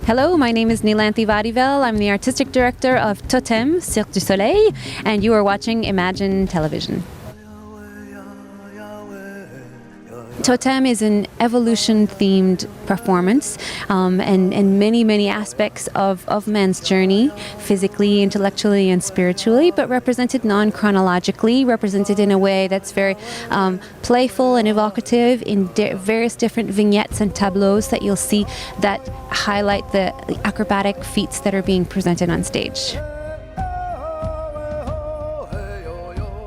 Hello, my name is Neelanthi Vadivel. I'm the artistic director of Totem, Cirque Du Soleil, and you are watching Imagine Television. Totem is an evolution-themed performance and many aspects of man's journey, physically, intellectually, and spiritually, but represented non-chronologically, represented in a way that's very playful and evocative in various different vignettes and tableaus that you'll see that highlight the acrobatic feats that are being presented on stage.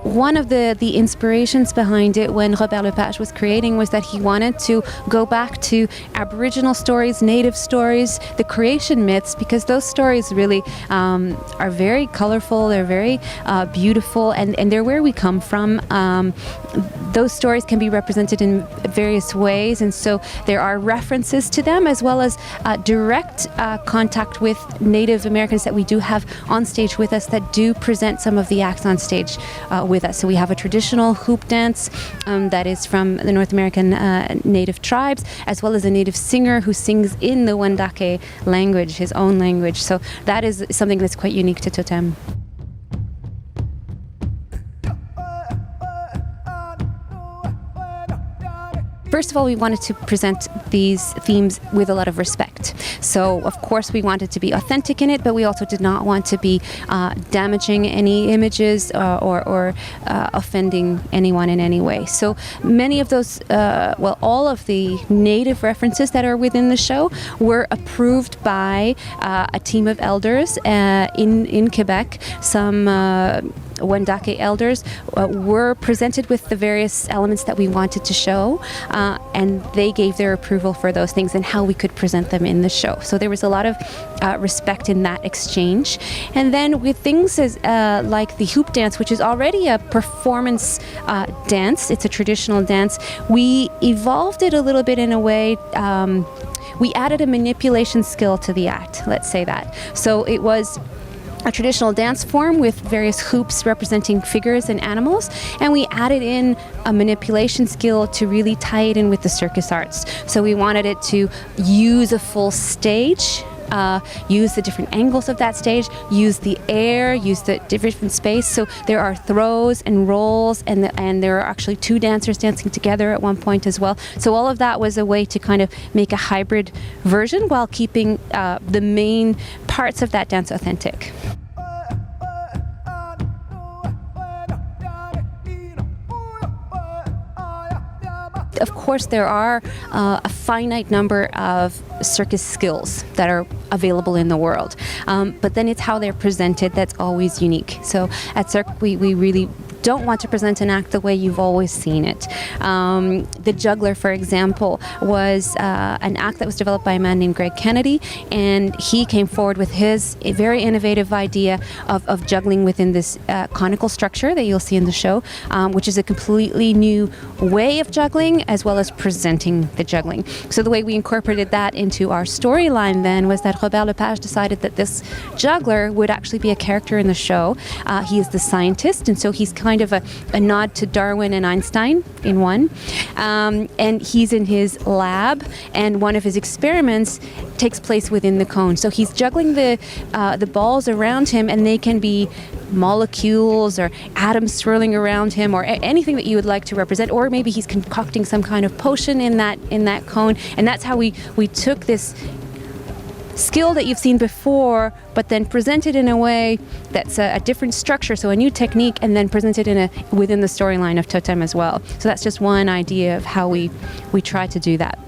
One of the inspirations behind it when Robert Lepage was creating was that he wanted to go back to Aboriginal stories, Native stories, the creation myths, because those stories really are very colorful, they're very beautiful, and they're where we come from. Those stories can be represented in various ways, and so there are references to them as well as direct contact with Native Americans that we do have on stage with us that do present some of the acts on stage with us. So we have a traditional hoop dance that is from the North American Native tribes, as well as a Native singer who sings in the Wendake language, his own language. So that is something that's quite unique to Totem. First of all, we wanted to present these themes with a lot of respect. So, of course, we wanted to be authentic in it, but we also did not want to be damaging any images or offending anyone in any way. So many of those, all of the native references that are within the show were approved by a team of elders in Quebec. Some Wendake elders were presented with the various elements that we wanted to show, and they gave their approval for those things and how we could present them in the show. So there was a lot of respect in that exchange. And then with things as, like the hoop dance, which is already a performance dance, it's a traditional dance, we evolved it a little bit in a way. We added a manipulation skill to the act, let's say that. So it was a traditional dance form with various hoops representing figures and animals, and we added in a manipulation skill to really tie it in with the circus arts. So we wanted it to use a full stage, use the different angles of that stage, use the air, use the different space. So there are throws and rolls, and there are actually two dancers dancing together at one point as well. So all of that was a way to kind of make a hybrid version while keeping the main parts of that dance authentic. Of course, there are a finite number of circus skills that are available in the world, but then it's how they're presented that's always unique. So at Cirque, we really don't want to present an act the way you've always seen it. The juggler, for example, was an act that was developed by a man named Greg Kennedy, and he came forward with his very innovative idea of juggling within this conical structure that you'll see in the show, which is a completely new way of juggling as well as presenting the juggling. So the way we incorporated that into our storyline then was that Robert Lepage decided that this juggler would actually be a character in the show. He is the scientist, and so he's kind of a nod to Darwin and Einstein in one. And he's in his lab, and one of his experiments takes place within the cone. So he's juggling the balls around him, and they can be molecules or atoms swirling around him, or anything that you would like to represent, or maybe he's concocting some kind of potion in that cone. And that's how we took this skill that you've seen before, but then presented in a way that's a different structure, so a new technique, and then presented within the storyline of Totem as well. So that's just one idea of how we try to do that.